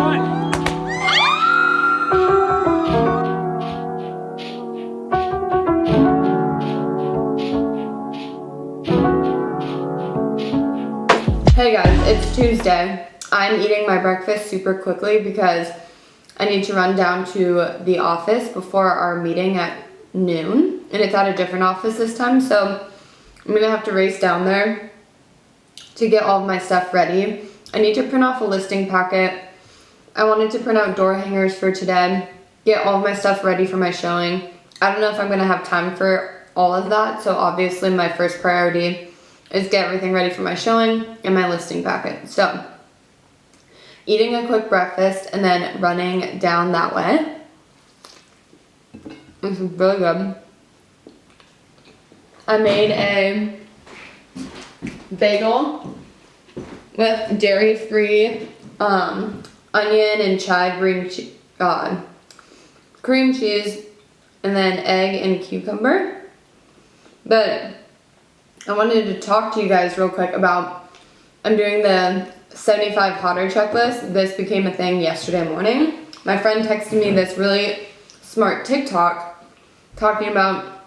Hey guys, it's Tuesday. I'm eating my breakfast super quickly because I need to run down to the office before our meeting at noon, and it's at a different office this time, so I'm gonna have to race down there to get all of my stuff ready. I need to print off a listing packet. I wanted to print out door hangers for today, get all of my stuff ready for my showing. I don't know if I'm gonna have time for all of that, so obviously my first priority is get everything ready for my showing and my listing packet. So, eating a quick breakfast and then running down that way. This is really good. I made a bagel with dairy-free onion and chive cream cheese, and then egg and cucumber. But I wanted to talk to you guys real quick about, I'm doing the 75 hotter checklist. This became a thing yesterday morning. My friend texted me this really smart TikTok talking about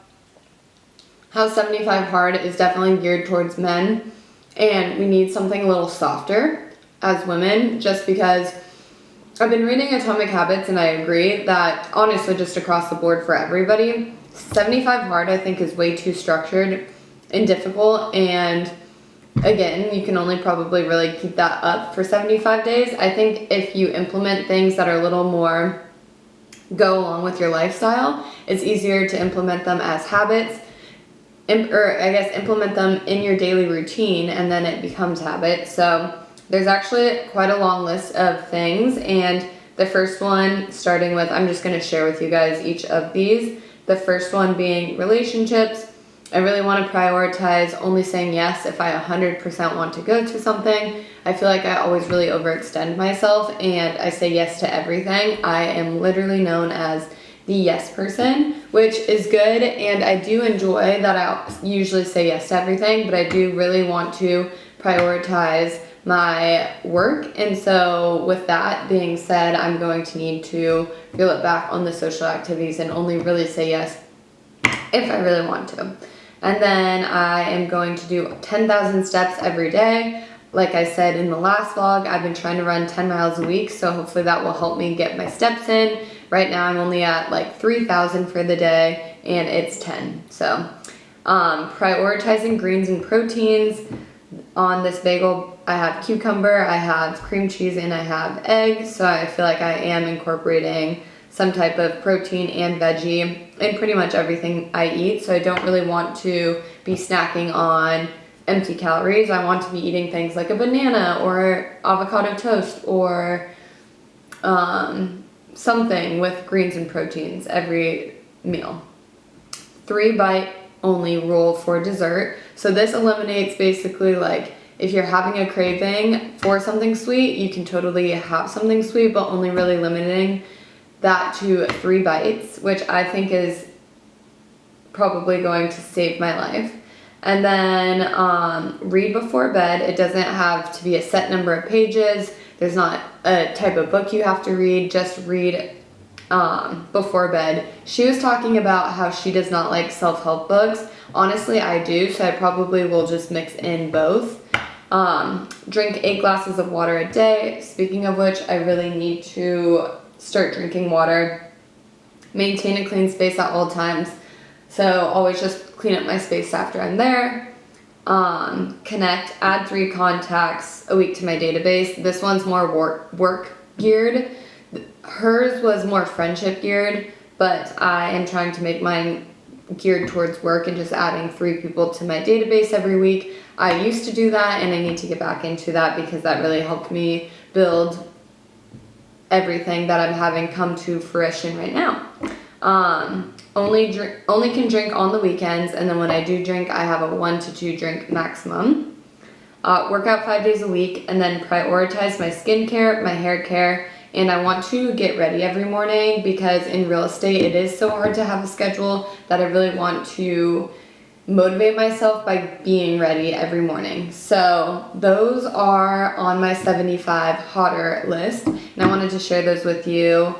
how 75 hard is definitely geared towards men, and we need something a little softer as women, just because I've been reading Atomic Habits and I agree that honestly just across the board for everybody, 75 hard I think is way too structured and difficult, and again, you can only probably really keep that up for 75 days. I think if you implement things that are a little more go along with your lifestyle, it's easier to implement them as habits, or I guess implement them in your daily routine, and then it becomes habit. So there's actually quite a long list of things, and the first one, starting with, I'm just going to share with you guys each of these. The first one being relationships. I really want to prioritize only saying yes if I 100% want to go to something. I feel like I always really overextend myself and I say yes to everything. I am literally known as the yes person, which is good, and I do enjoy that I usually say yes to everything, but I do really want to prioritize my work. And so with that being said, I'm going to need to reel it back on the social activities and only really say yes if I really want to. And then I am going to do 10,000 steps every day. Like I said in the last vlog, I've been trying to run 10 miles a week, so hopefully that will help me get my steps in. Right now I'm only at like 3,000 for the day, and it's 10. So prioritizing greens and proteins. On this bagel, I have cucumber, I have cream cheese, and I have egg, so I feel like I am incorporating some type of protein and veggie in pretty much everything I eat. So I don't really want to be snacking on empty calories. I want to be eating things like a banana or avocado toast or something with greens and proteins every meal. 3-bite only rule for dessert. So this eliminates basically like if you're having a craving for something sweet, you can totally have something sweet, but only really limiting that to 3 bites, which I think is probably going to save my life. And then read before bed. It doesn't have to be a set number of pages. There's not a type of book you have to read, just read before bed. She was talking about how she does not like self-help books. Honestly, I do, so I probably will just mix in both. Drink 8 glasses of water a day. Speaking of which, I really need to start drinking water. Maintain a clean space at all times. So always just clean up my space after I'm there. Connect, add 3 contacts a week to my database. This one's more work geared. Hers was more friendship geared, but I am trying to make mine geared towards work and just adding 3 people to my database every week. I used to do that, and I need to get back into that because that really helped me build everything that I'm having come to fruition right now. Only can drink on the weekends, and then when I do drink, I have a 1 to 2 drink maximum. Work out 5 days a week, and then prioritize my skincare, my hair care, and I want to get ready every morning because in real estate it is so hard to have a schedule that I really want to motivate myself by being ready every morning. So those are on my 75 hotter list, and I wanted to share those with you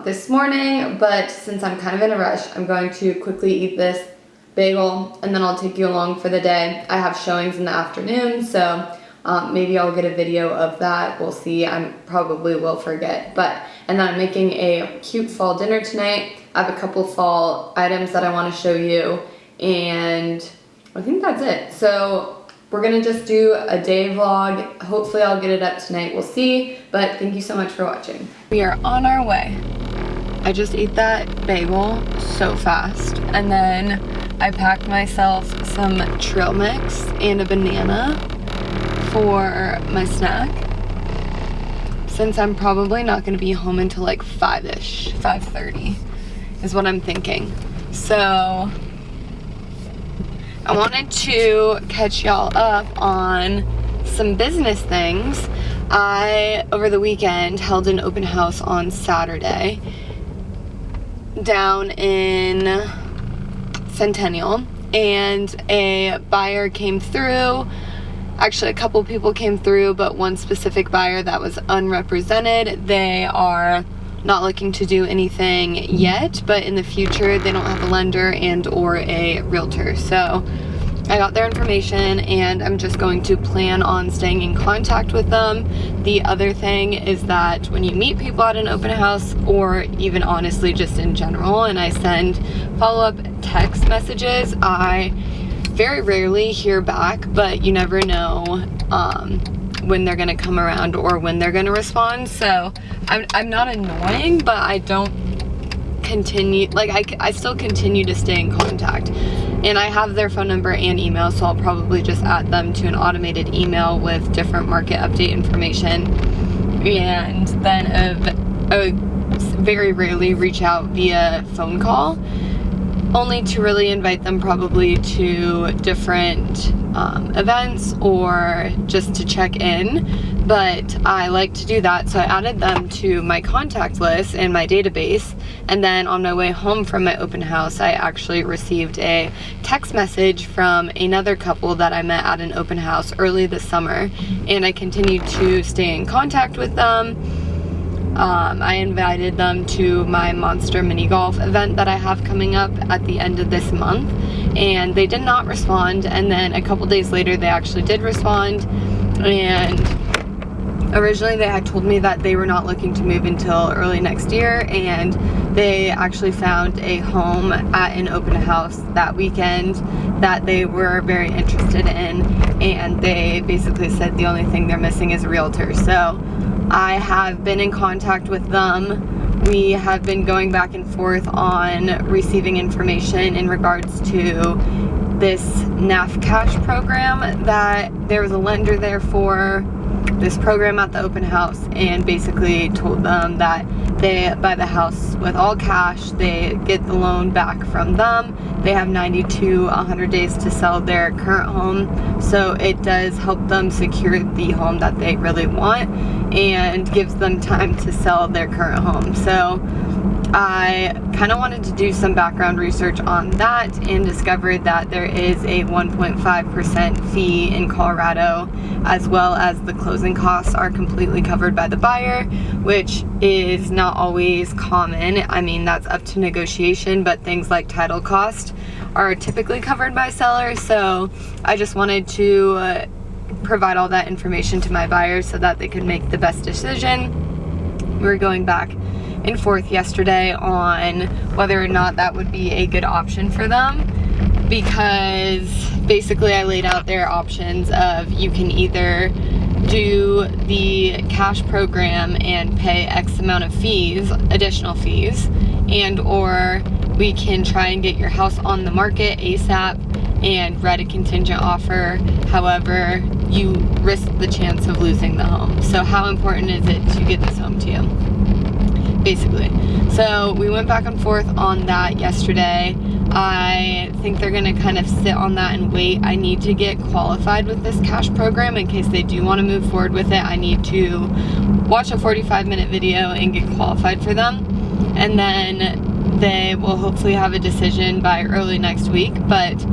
this morning, but since I'm kind of in a rush, I'm going to quickly eat this bagel and then I'll take you along for the day. I have showings in the afternoon, so maybe I'll get a video of that. We'll see. I probably will forget, and then I'm making a cute fall dinner tonight. I have a couple fall items that I want to show you, and I think that's it. So we're gonna just do a day vlog. Hopefully I'll get it up tonight, we'll see, but thank you so much for watching. We are on our way. I just ate that bagel so fast, and then I packed myself some trail mix and a banana for my snack, since I'm probably not gonna be home until like 5-ish, 5:30 is what I'm thinking. So I wanted to catch y'all up on some business things. I, over the weekend, held an open house on Saturday down in Centennial, and a buyer came through. Actually, a couple people came through, but one specific buyer that was unrepresented. They are not looking to do anything yet, but in the future they don't have a lender and or a realtor. So I got their information and I'm just going to plan on staying in contact with them. The other thing is that when you meet people at an open house, or even honestly just in general, and I send follow-up text messages, I very rarely hear back, but you never know when they're gonna come around or when they're gonna respond. So I'm not annoying, but I don't continue, like I still continue to stay in contact. And I have their phone number and email, so I'll probably just add them to an automated email with different market update information. And then very rarely reach out via phone call, only to really invite them probably to different events or just to check in. But I like to do that, so I added them to my contact list and my database. And then on my way home from my open house, I actually received a text message from another couple that I met at an open house early this summer, and I continued to stay in contact with them. I invited them to my Monster Mini Golf event that I have coming up at the end of this month, and they did not respond. And then a couple days later they actually did respond, and originally they had told me that they were not looking to move until early next year, and they actually found a home at an open house that weekend that they were very interested in, and they basically said the only thing they're missing is a realtor. So I have been in contact with them. We have been going back and forth on receiving information in regards to this NAF cash program that there was a lender there for this program at the open house, and basically told them that they buy the house with all cash, they get the loan back from them, they have 90 to 100 days to sell their current home, so it does help them secure the home that they really want and gives them time to sell their current home. So I kind of wanted to do some background research on that and discovered that there is a 1.5% fee in Colorado, as well as the closing costs are completely covered by the buyer, which is not always common. I mean, that's up to negotiation, but things like title cost are typically covered by sellers. So I just wanted to provide all that information to my buyers so that they could make the best decision. We were going back and forth yesterday on whether or not that would be a good option for them, because basically I laid out their options of you can either do the cash program and pay X amount of fees, additional fees, and or we can try and get your house on the market ASAP and write a contingent offer. However, you risk the chance of losing the home. So how important is it to get this home to you, basically? So we went back and forth on that yesterday. I think they're gonna kind of sit on that and wait. I need to get qualified with this cash program in case they do want to move forward with it. I need to watch a 45-minute video and get qualified for them. And then they will hopefully have a decision by early next week, but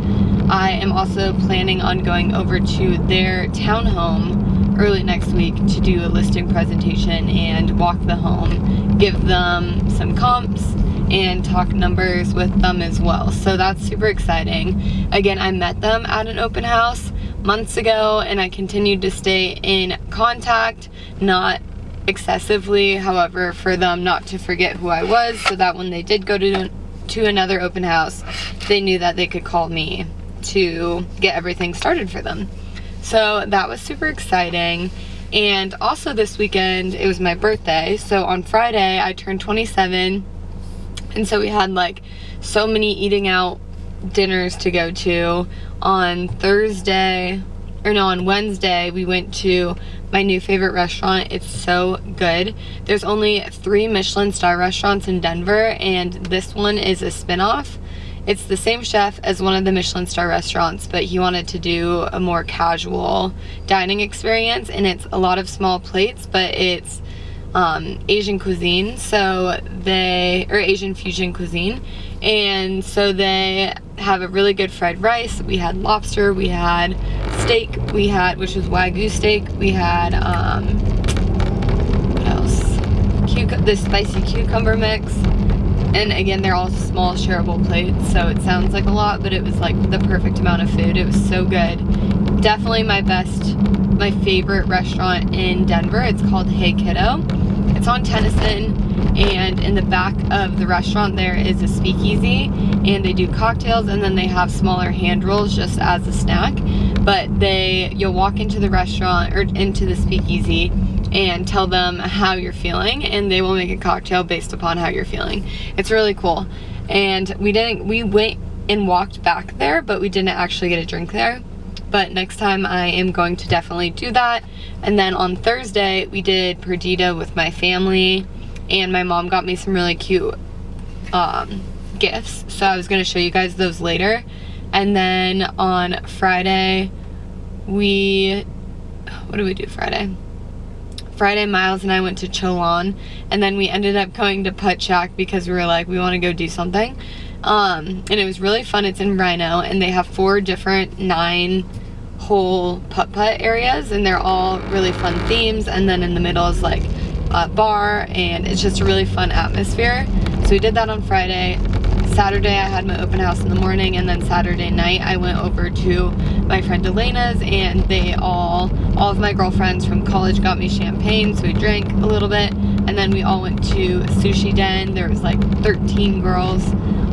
I am also planning on going over to their townhome early next week to do a listing presentation and walk the home, give them some comps, and talk numbers with them as well. So that's super exciting. Again, I met them at an open house months ago, and I continued to stay in contact, not excessively, however, for them not to forget who I was, so that when they did go to another open house, they knew that they could call me to get everything started for them. So that was super exciting. And also this weekend, it was my birthday, so on Friday I turned 27, and so we had like so many eating out dinners to go to. On Wednesday we went to my new favorite restaurant. It's so good. There's only 3 Michelin star restaurants in Denver, and this one is a spin-off. It's the same chef as one of the Michelin star restaurants, but he wanted to do a more casual dining experience, and it's a lot of small plates, but it's Asian cuisine, Asian fusion cuisine, and so they have a really good fried rice. We had lobster, we had steak, which was Wagyu steak, we had what else? The spicy cucumber mix. And again, they're all small shareable plates, so it sounds like a lot, but it was like the perfect amount of food. It was so good. Definitely my favorite restaurant in Denver. It's called Hey Kiddo. It's on Tennyson, and in the back of the restaurant there is a speakeasy, and they do cocktails, and then they have smaller hand rolls just as a snack. But you'll walk into the restaurant or into the speakeasy and tell them how you're feeling, and they will make a cocktail based upon how you're feeling. It's really cool. And we went and walked back there, but we didn't actually get a drink there. But next time I am going to definitely do that. And then on Thursday we did Perdita with my family, and my mom got me some really cute gifts, so I was going to show you guys those later. And then on Friday what did we do Friday? Friday, Miles and I went to Cholon, and then we ended up going to Putt Shack because we were like, we want to go do something. And it was really fun. It's in Rhino, and they have 4 different 9-hole putt-putt areas, and they're all really fun themes. And then in the middle is like a bar, and it's just a really fun atmosphere. So we did that on Friday. Saturday I had my open house in the morning, and then Saturday night I went over to my friend Elena's, and all of my girlfriends from college got me champagne, so we drank a little bit, and then we all went to Sushi Den. There was like 13 girls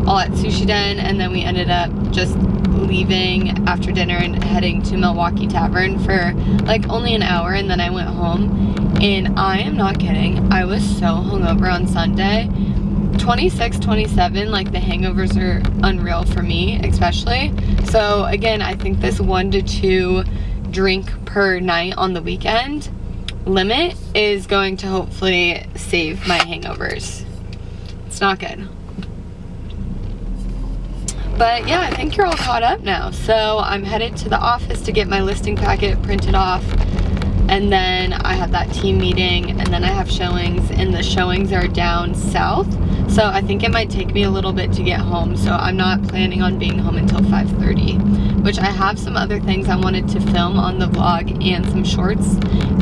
all at Sushi Den, and then we ended up just leaving after dinner and heading to Milwaukee Tavern for like only an hour, and then I went home. And I am not kidding, I was so hungover on Sunday. 26, 27, like the hangovers are unreal for me, especially. So again, I think this 1 to 2 drink per night on the weekend limit is going to hopefully save my hangovers. It's not good. But yeah, I think you're all caught up now. So I'm headed to the office to get my listing packet printed off, and then I have that team meeting, and then I have showings, and the showings are down south. So I think it might take me a little bit to get home, so I'm not planning on being home until 5:30, which I have some other things I wanted to film on the vlog and some shorts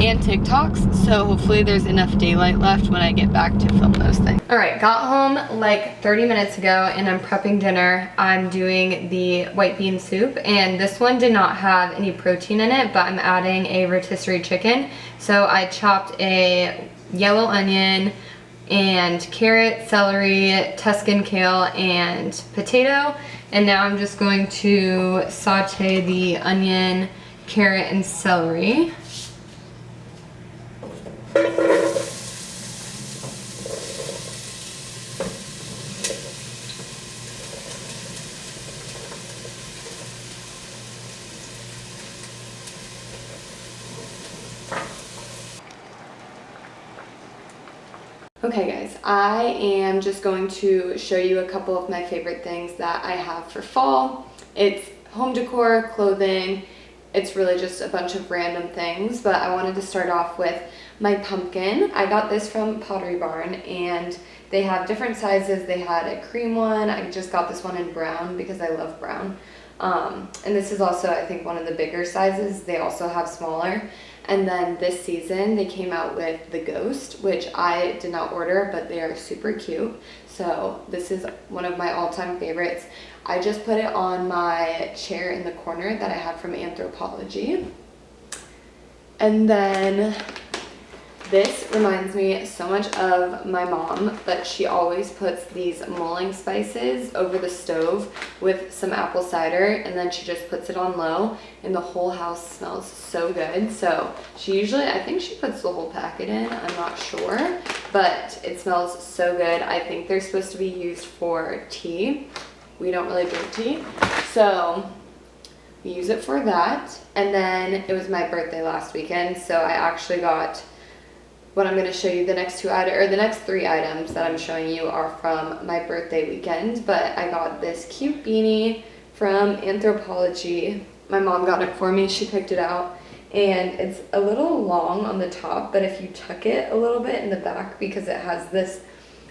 and TikToks, so hopefully there's enough daylight left when I get back to film those things. Alright, got home like 30 minutes ago, and I'm prepping dinner. I'm doing the white bean soup, and this one did not have any protein in it, but I'm adding a rotisserie chicken. So I chopped a yellow onion and carrot, celery, Tuscan kale, and potato. And now I'm just going to saute the onion, carrot, and celery. Okay guys, I am just going to show you a couple of my favorite things that I have for fall. It's home decor, clothing, it's really just a bunch of random things, but I wanted to start off with my pumpkin. I got this from Pottery Barn, and they have different sizes. They had a cream one. I just got this one in brown because I love brown. And this is also, I think, one of the bigger sizes. They also have smaller. And then this season, they came out with the Ghost, which I did not order, but they are super cute. So this is one of my all-time favorites. I just put it on my chair in the corner that I have from Anthropology. And then this reminds me so much of my mom, but she always puts these mulling spices over the stove with some apple cider, and then she just puts it on low, and the whole house smells so good. So she usually, I think she puts the whole packet in, I'm not sure, but it smells so good. I think they're supposed to be used for tea. We don't really drink tea, so we use it for that. And then it was my birthday last weekend, so I actually got what I'm going to show you. The next the next 3 items that I'm showing you are from my birthday weekend, but I got this cute beanie from Anthropology. My mom got it for me. She picked it out, and it's a little long on the top, but if you tuck it a little bit in the back because it has this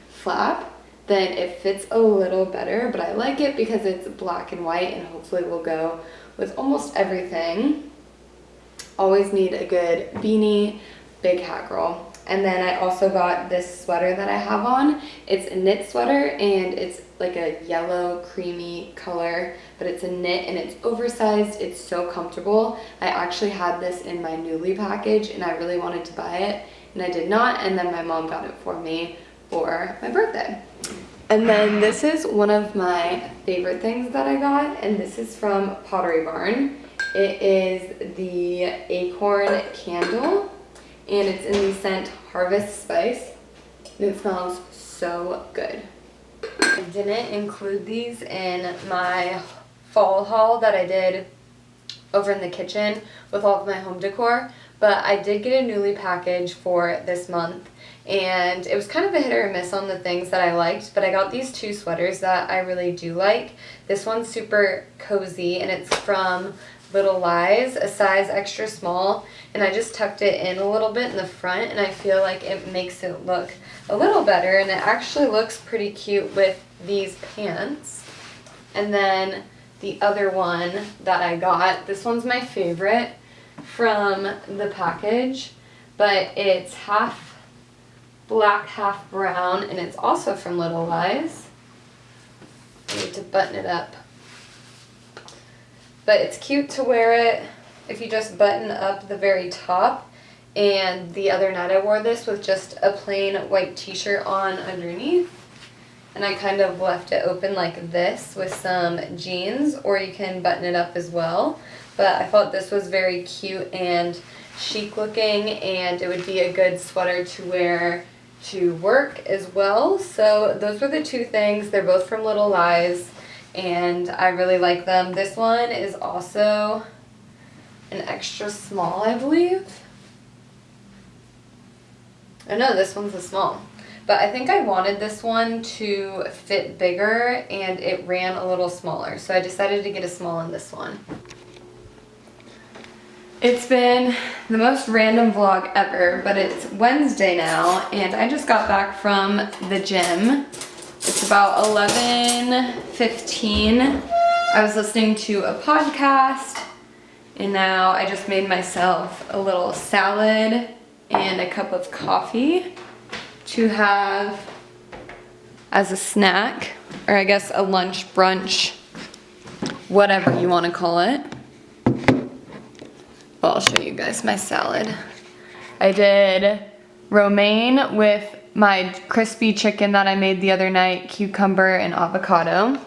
flap, then it fits a little better. But I like it because it's black and white, and hopefully will go with almost everything. Always need a good beanie, big hat girl. And then I also got this sweater that I have on. It's a knit sweater, and it's like a yellow creamy color, but it's a knit and it's oversized. It's so comfortable. I actually had this in my Nuuly package, and I really wanted to buy it, and I did not, and then my mom got it for me for my birthday. And then this is one of my favorite things that I got, and this is from Pottery Barn. It is the acorn candle, and it's in the scent Harvest Spice, and it smells so good. I didn't include these in my fall haul that I did over in the kitchen with all of my home decor, but I did get a Nuuly package for this month, and it was kind of a hit or miss on the things that I liked, but I got these 2 sweaters that I really do like. This one's super cozy, and it's from Little Lies, a size extra small, and I just tucked it in a little bit in the front, and I feel like it makes it look a little better, and it actually looks pretty cute with these pants. And then the other one that I got, this one's my favorite from the package, but it's half black, half brown, and it's also from Little Lies. I need to button it up. But it's cute to wear it if you just button up the very top. And the other night I wore this with just a plain white t-shirt on underneath. And I kind of left it open like this with some jeans, or you can button it up as well. But I thought this was very cute and chic looking, and it would be a good sweater to wear to work as well. So those were the 2 things. They're both from Little Lies, and I really like them. This one is also an extra small, I believe. Oh no, this one's a small. But I think I wanted this one to fit bigger, and it ran a little smaller, so I decided to get a small in this one. It's been the most random vlog ever, but it's Wednesday now, and I just got back from the gym. It's about 11:15. I was listening to a podcast, and now I just made myself a little salad and a cup of coffee to have as a snack, or I guess a lunch, brunch, whatever you want to call it. Well, I'll show you guys my salad. I did romaine with my crispy chicken that I made the other night, cucumber and avocado.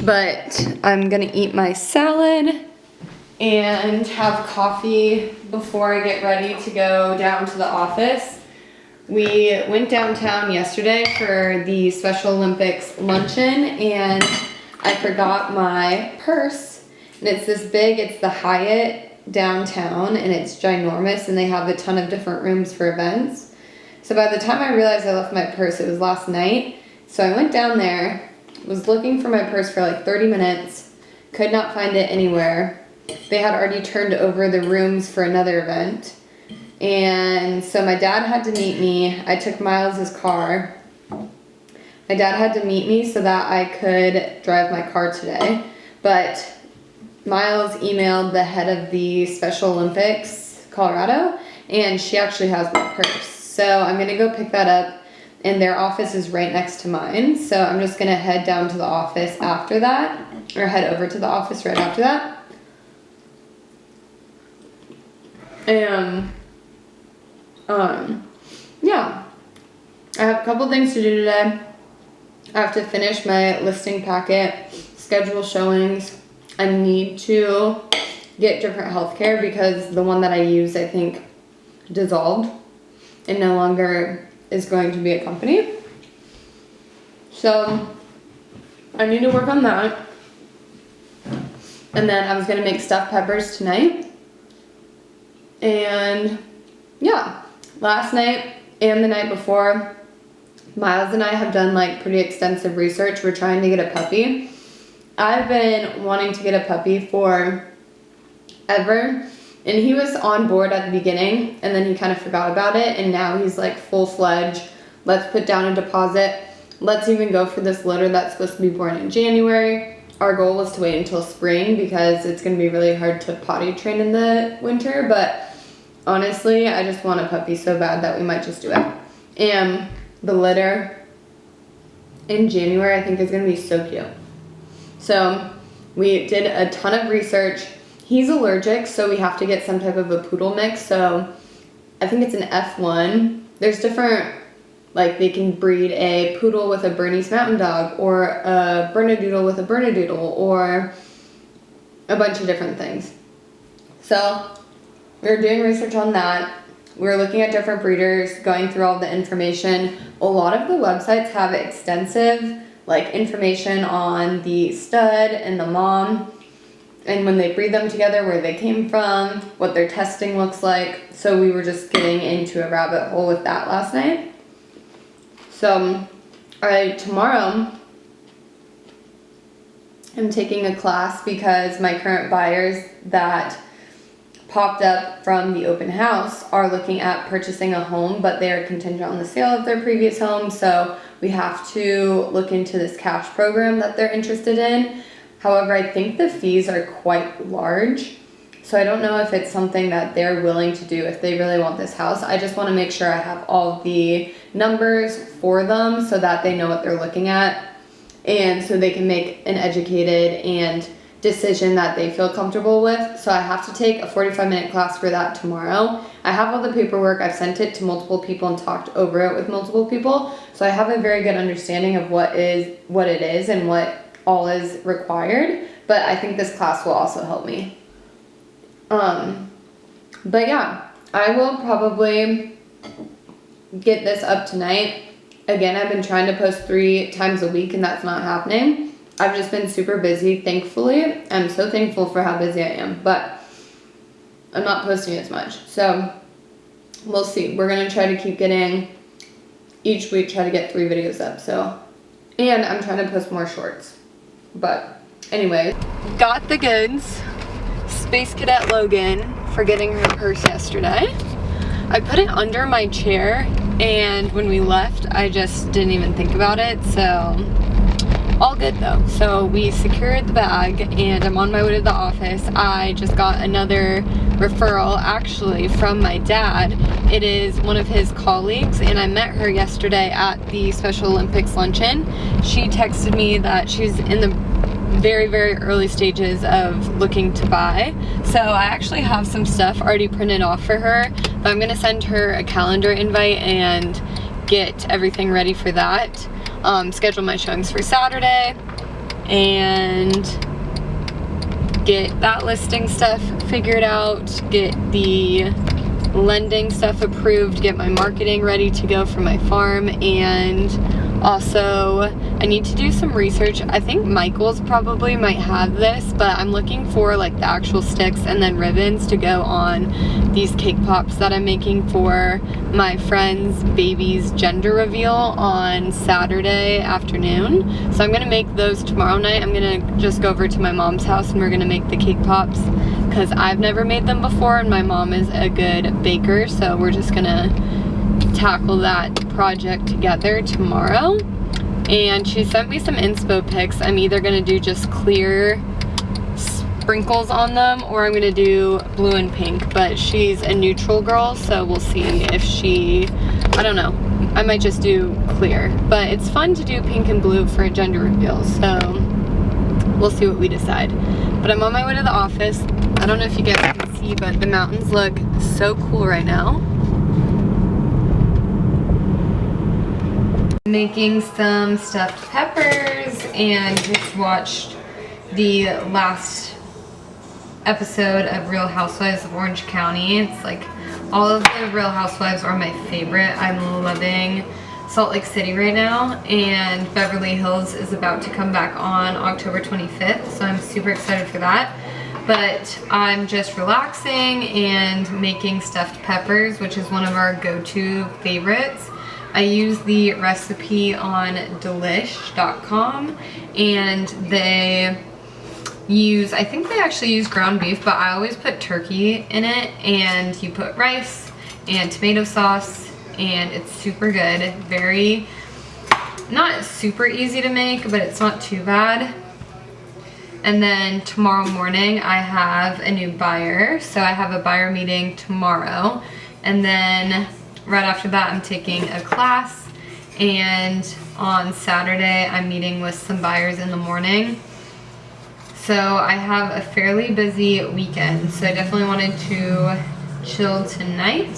But I'm gonna eat my salad and have coffee before I get ready to go down to the office. We went downtown yesterday for the Special Olympics luncheon, and I forgot my purse. And it's this big, it's the Hyatt downtown, and it's ginormous, and they have a ton of different rooms for events. So by the time I realized I left my purse, it was last night. So I went down there, was looking for my purse for like 30 minutes, could not find it anywhere. They had already turned over the rooms for another event. And so my dad had to meet me. I took Miles's car. My dad had to meet me so that I could drive my car today. But Miles emailed the head of the Special Olympics, Colorado, and she actually has my purse. So I'm gonna go pick that up, and their office is right next to mine. So I'm just gonna head down to the office after that, or head over to the office right after that. And, yeah. I have a couple things to do today. I have to finish my listing packet, schedule showings. I need to get different healthcare because the one that I use, I think, dissolved and no longer is going to be a company. So I need to work on that. And then I was gonna make stuffed peppers tonight. And yeah, last night and the night before, Miles and I have done like pretty extensive research. We're trying to get a puppy. I've been wanting to get a puppy for ever, and he was on board at the beginning, and then he kind of forgot about it, and now he's like full-fledged. Let's put down a deposit. Let's even go for this litter that's supposed to be born in January. Our goal was to wait until spring because it's going to be really hard to potty train in the winter, but honestly, I just want a puppy so bad that we might just do it. And the litter in January I think is going to be so cute. So we did a ton of research. He's allergic, so we have to get some type of a poodle mix. So I think it's an F1. There's different, like they can breed a poodle with a Bernese Mountain Dog, or a Bernedoodle with a Bernedoodle, or a bunch of different things. So we were doing research on that. We were looking at different breeders, going through all the information. A lot of the websites have extensive like information on the stud and the mom, and when they breed them together, where they came from, what their testing looks like. So we were just getting into a rabbit hole with that last night. So tomorrow I'm taking a class because my current buyers that popped up from the open house are looking at purchasing a home, but they are contingent on the sale of their previous home. So we have to look into this cash program that they're interested in. However, I think the fees are quite large. So I don't know if it's something that they're willing to do if they really want this house. I just want to make sure I have all the numbers for them so that they know what they're looking at, and so they can make an educated and decision that they feel comfortable with. So I have to take a 45-minute class for that tomorrow. I have all the paperwork. I've sent it to multiple people and talked over it with multiple people. So I have a very good understanding of what it is and what all is required. But I think this class will also help me. But yeah, I will probably get this up tonight. Again, I've been trying to post 3 times a week and that's not happening. I've just been super busy, thankfully. I'm so thankful for how busy I am, but I'm not posting as much. So we'll see. We're going to try to keep getting, each week, try to get 3 videos up. So, and I'm trying to post more shorts. But anyway, got the goods. Space Cadet Logan for getting her purse yesterday. I put it under my chair, and when we left, I just didn't even think about it. So all good though. So we secured the bag and I'm on my way to the office. I just got another referral actually from my dad. It is one of his colleagues and I met her yesterday at the Special Olympics luncheon. She texted me that she's in the very, very early stages of looking to buy. So I actually have some stuff already printed off for her, but I'm gonna send her a calendar invite and get everything ready for that. Schedule my showings for Saturday and get that listing stuff figured out, get the lending stuff approved, get my marketing ready to go for my farm, and Also, I need to do some research. I think Michael's probably might have this, but I'm looking for like the actual sticks and then ribbons to go on these cake pops that I'm making for my friend's baby's gender reveal on Saturday afternoon. So I'm gonna make those tomorrow night. I'm gonna just go over to my mom's house and we're gonna make the cake pops because I've never made them before and my mom is a good baker, so we're just gonna tackle that project together tomorrow. And she sent me some inspo pics. I'm either gonna do just clear sprinkles on them or I'm gonna do blue and pink, but she's a neutral girl, so we'll see if she, I don't know, I might just do clear, but it's fun to do pink and blue for a gender reveal, so we'll see what we decide. But I'm on my way to the office. I don't know if you guys can see, but the mountains look so cool right now. Making some stuffed peppers and just watched the last episode of Real Housewives of Orange County. It's like all of the Real Housewives are my favorite. I'm loving Salt Lake City right now, and Beverly Hills is about to come back on October 25th, so I'm super excited for that. But I'm just relaxing and making stuffed peppers, which is one of our go-to favorites. I use the recipe on delish.com, and they use, I think they actually use ground beef, but I always put turkey in it, and you put rice and tomato sauce, and it's super good. Very, not super easy to make, but it's not too bad. And then tomorrow morning I have a new buyer, so I have a buyer meeting tomorrow, and then right after that I'm taking a class, and on Saturday I'm meeting with some buyers in the morning. So I have a fairly busy weekend, so I definitely wanted to chill tonight.